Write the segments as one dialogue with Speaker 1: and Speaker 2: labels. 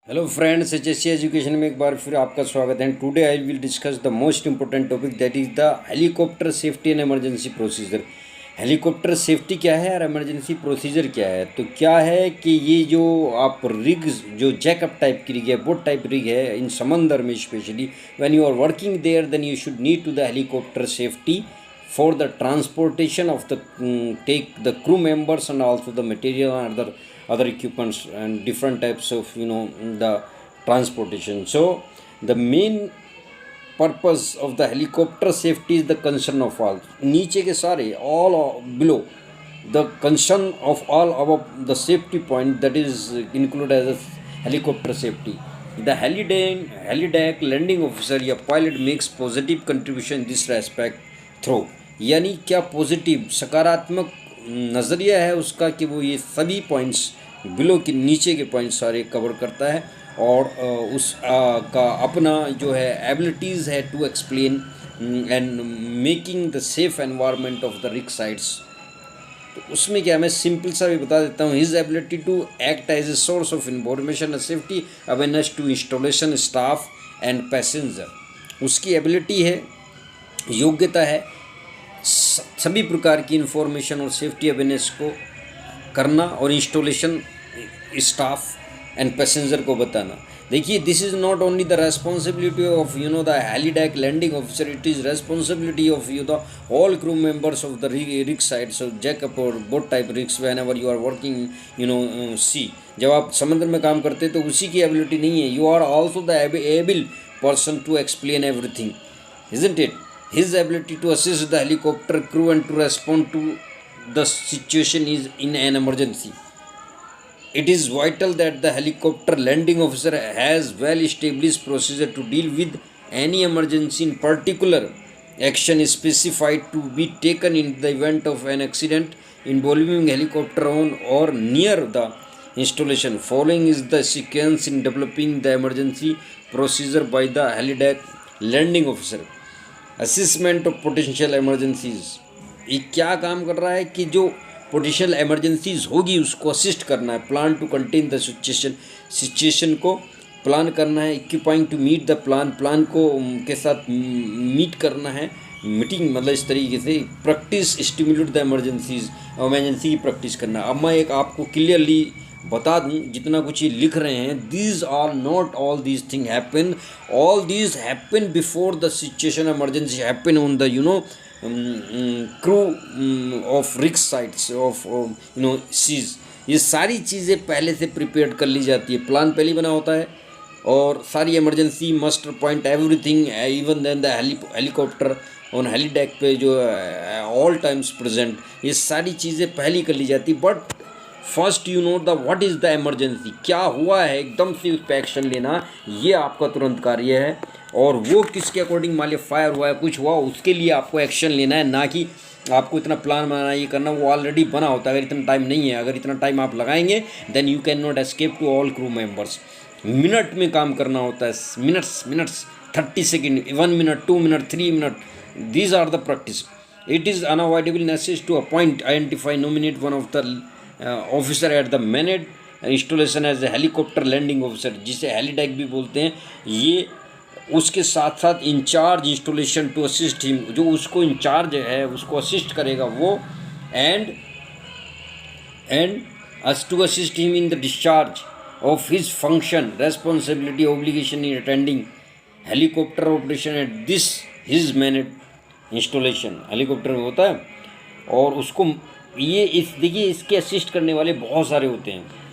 Speaker 1: Hello friends, HSC education में एक बार फिर आपका स्वागत है। Today I will discuss the most important topic, that is the helicopter safety and emergency procedure. Helicopter safety क्या है और इमरजेंसी प्रोसीजर क्या है। तो क्या है कि ये जो आप रिग्स, जो जैकअप टाइप की रिग है, बोट टाइप रिग है इन समंदर में, specially when you are working there, then you should need to the helicopter safety for the transportation of the take the crew members and also the material and other equipments and different types of the transportation. So the main purpose of the helicopter safety is the concern of all, नीचे के सारे all below, the concern of all above the safety point, that is included as a helicopter safety. The helideck landing officer या pilot makes positive contribution in this respect through, यानी क्या positive सकारात्मक नज़रिया है उसका कि वो ये सभी पॉइंट्स बिलो के नीचे के पॉइंट्स सारे कवर करता है और उस का अपना जो है एबिलिटीज़ है to explain and making the safe environment of the rig sites. तो उसमें क्या, मैं सिंपल सा भी बता देता हूँ। His ability to act as a source of information and safety awareness to installation staff and passenger, उसकी एबिलिटी है, योग्यता है सभी प्रकार की इंफॉर्मेशन और सेफ्टी अवेयरनेस को करना और इंस्टॉलेशन स्टाफ एंड पैसेंजर को बताना। देखिए, this is not only the responsibility of the helideck landing officer, it is responsibility of the all crew members of the rig sides of jackup और boat type rigs whenever you are working sea. जब आप समुद्र में काम करते तो उसी की एबिलिटी नहीं है, you are also the able person to explain everything, isn't it? His ability to assist the helicopter crew and to respond to the situation is in an emergency. It is vital that the helicopter landing officer has well-established procedure to deal with any emergency. In particular, action is specified to be taken in the event of an accident involving helicopter on or near the installation. Following is the sequence in developing the emergency procedure by the helideck landing officer. Assessment of potential emergencies, ये क्या काम कर रहा है कि जो potential emergencies होगी उसको असिस्ट करना है, plan to contain the situation को प्लान करना है, equipping to meet the plan को के साथ मीट करना है, मीटिंग मतलब इस तरीके से प्रैक्टिस स्टिमुलेट द इमरजेंसी की प्रैक्टिस करना। अब मैं एक आपको क्लियरली बता दूं, जितना कुछ ये लिख रहे हैं, these are not all these thing happen, all these happen before the situation emergency happen on the crew of rig sites of seas. ये सारी चीज़ें पहले से प्रिपेयर कर ली जाती है, प्लान पहले ही बना होता है और सारी emergency muster point everything, even then the helicopter on helideck पे जो ऑल टाइम्स प्रेजेंट, ये सारी चीज़ें पहले कर ली जाती। But first you know the what is the emergency, क्या हुआ है, एकदम से उस पर एक्शन लेना, ये आपका तुरंत कार्य है। और वो किसके अकॉर्डिंग, मान लिया फायर हुआ है, कुछ हुआ, उसके लिए आपको एक्शन लेना है, ना कि आपको इतना प्लान बनाना, ये करना, वो ऑलरेडी बना होता है। अगर इतना टाइम नहीं है, अगर इतना टाइम आप लगाएंगे then you can not escape to all crew members. Minute में काम करना होता है, minutes 30 second, 1 minute, 2 minute, 3 minute, these are the practice. It is unavoidable necessary to appoint, identify, nominate one of the officer at the manned installation as a helicopter landing officer, जिसे helideck भी बोलते हैं। ये उसके साथ साथ incharge installation to assist him, जो उसको इंचार्ज है उसको असिस्ट करेगा वो, and to assist him in the discharge of his function, responsibility, obligation in attending helicopter operation at this his manned installation. Helicopter में होता है और उसको ये देखिए, इसके असिस्ट करने वाले बहुत सारे होते हैं।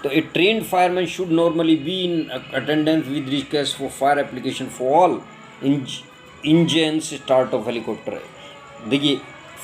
Speaker 1: तो a trained fireman should normally be in attendance with request for fire application for all engines start of helicopter. देखिए,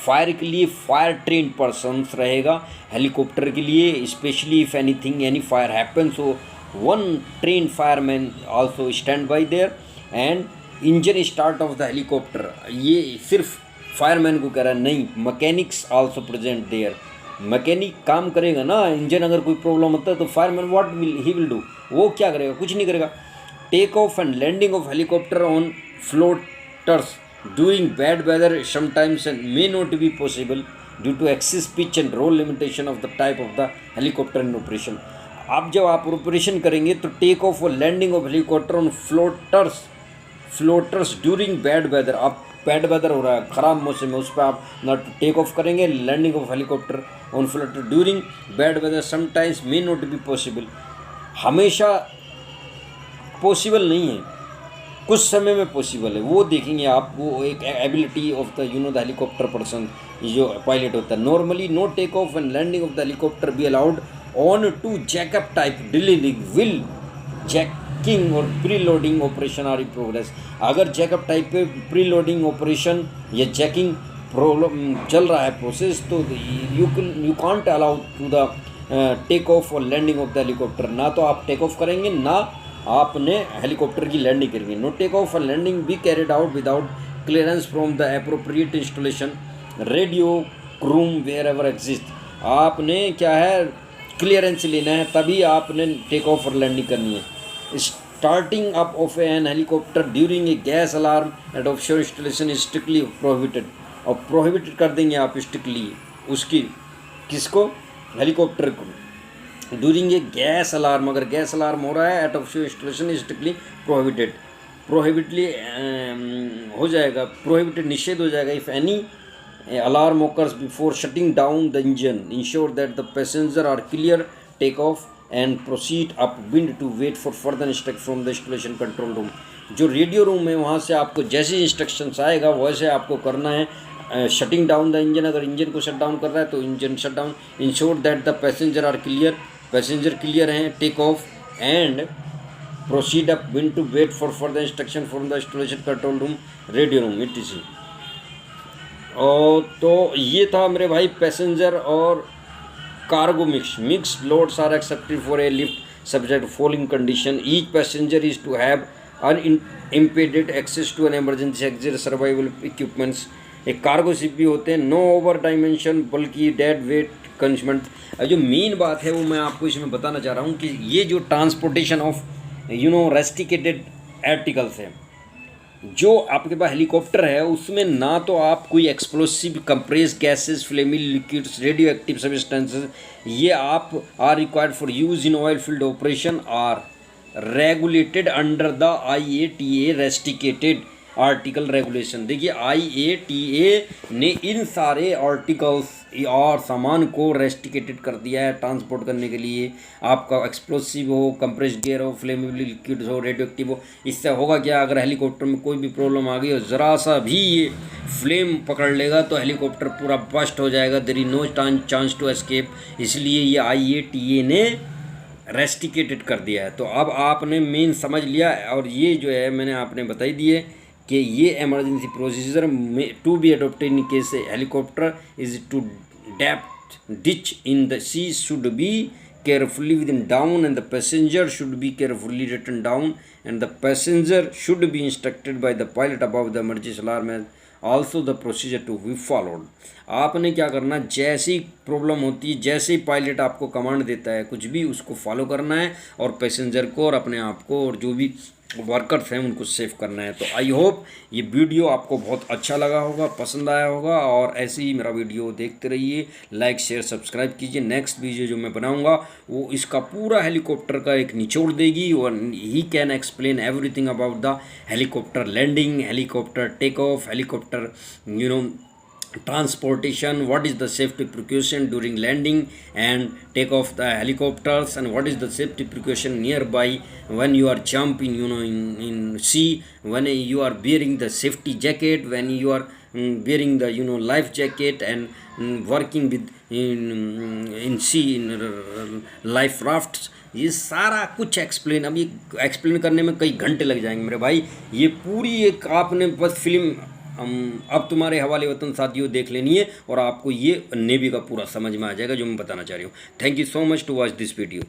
Speaker 1: फायर के लिए फायर ट्रेन पर्सन्स रहेगा, हेलीकॉप्टर के लिए specially if anything any fire happen, so one train fireman also stand by there and engine start of the helicopter. ये सिर्फ fireman को कह रहा है, नहीं, mechanics also present there. Mechanic काम करेगा ना, इंजन अगर कोई प्रॉब्लम होता है तो fireman what he will do, वो क्या करेगा, कुछ नहीं करेगा। Take off and landing of helicopter on floaters during bad weather sometimes and may not be possible due to excess pitch and roll limitation of the type of the helicopter in operation. अब जब आप operation करेंगे तो take off और landing of helicopter on floaters during bad weather, आप bad weather हो रहा है, ख़राब मौसम है, उस पर आप नॉट टेक ऑफ करेंगे। Landing of helicopter on floater during bad weather sometimes may not be possible, हमेशा पॉसिबल नहीं है, कुछ समय में पॉसिबल है, वो देखेंगे आप। वो एक ability of the the helicopter person जो पायलट होता है। Normally no take off and landing of the helicopter be allowed on to jackup type delivering will jacking और pre loading operation are in progress. अगर jackup type पे pre loading operation या jacking problem चल रहा है process, तो you can't allow to the take off और landing of the helicopter. ना तो आप टेक ऑफ करेंगे ना आपने हेलीकॉप्टर की लैंडिंग करेंगे। नो टेक ऑफ और landing be carried out without clearance from the appropriate installation radio room wherever exist. आपने क्या है क्लियरेंस लेना है, तभी आपने टेक ऑफ और लैंडिंग करनी है। Starting up of an helicopter during a gas alarm at offshore installation is strictly prohibited. और प्रोहिबिटेड कर देंगे आप स्ट्रिक्टली उसकी, किसको, हेलीकॉप्टर को। ड्यूरिंग ए गैस अलार्म, अगर गैस अलार्म हो रहा है at offshore installation is strictly prohibited, प्रोहिबिटली हो जाएगा, प्रोहिबिटेड निषेध हो जाएगा। If any alarm occurs before shutting down the engine, ensure that the passenger are clear, take off and proceed upwind to wait for further instruction from the installation control room। जो radio room है वहाँ से आपको जैसे instructions आएगा वैसे आपको करना है। शटिंग डाउन द इंजन, अगर इंजन को शट डाउन कर रहा है तो engine shut down. Ensure that the passenger are clear, passenger clear हैं, take off and proceed up wind to wait for further instruction from the installation control room radio room etc। और तो ये था मेरे भाई पैसेंजर और cargo mix loads are accepted for a lift subject following condition. Each passenger is to have unimpeded access to an emergency exit survival equipments. एक cargo ship भी होते हैं, नो ओवर डायमेंशन बल्कि डेड वेट कंजमेंट। जो main बात है वो मैं आपको इसमें बताना चाह रहा हूँ कि ये जो ट्रांसपोर्टेशन ऑफ रेस्टिकेटेड आर्टिकल्स है, जो आपके पास हेलीकॉप्टर है उसमें ना तो आप कोई explosive compressed gases, flamy liquids, radio active substances, ये आप are required for use in oil field operation are regulated under the IATA restricted article regulation. देखिए IATA ने इन सारे आर्टिकल्स और सामान को रेस्टिकेटेड कर दिया है ट्रांसपोर्ट करने के लिए। आपका एक्सप्लोसिव हो, कंप्रेस्ड गेयर हो, फ्लेमेबल लिक्विड्स हो, रेडियो एक्टिव हो। इससे होगा क्या, अगर हेलीकॉप्टर में कोई भी प्रॉब्लम आ गई और ज़रा सा भी ये फ्लेम पकड़ लेगा तो हेलीकॉप्टर पूरा बस्ट हो जाएगा, there is no chance to escape. इसलिए ये IATA ने रेस्टिकेटेड कर दिया है। तो अब आपने मेन समझ लिया, और ये जो है मैंने आपने बताई दिए कि ये emergency procedure to be adopted in case helicopter is to depth ditch in the sea should be carefully within down and the passenger should be carefully written down and the passenger should be instructed by the pilot above the emergency alarm and also the procedure to be followed। आपने क्या करना, जैसी problem होती है, जैसे ही pilot आपको command देता है कुछ भी, उसको फॉलो करना है और पैसेंजर को और अपने आप को और जो भी वर्कर्स हैं उनको सेव करना है। तो आई होप ये वीडियो आपको बहुत अच्छा लगा होगा, पसंद आया होगा, और ऐसे ही मेरा वीडियो देखते रहिए, लाइक शेयर सब्सक्राइब कीजिए। नेक्स्ट वीडियो जो मैं बनाऊंगा वो इसका पूरा हेलीकॉप्टर का एक निचोड़ देगी और he can explain everything about the helicopter landing, helicopter take off, helicopter transportation, what is the safety precaution during landing and take off the helicopters, and what is the safety precaution nearby when you are jumping in sea, when you are wearing the safety jacket, when you are wearing the life jacket and working with in sea in life rafts। ये सारा कुछ explain, अब ये explain करने में कई घंटे लग जाएंगे मेरे भाई। ये पूरी एक आपने बस फिल्म अब तुम्हारे हवाले वतन साथियों देख लेनी है और आपको ये नेवी का पूरा समझ में आ जाएगा जो मैं बताना चाह रही हूँ। Thank you so much to watch this video.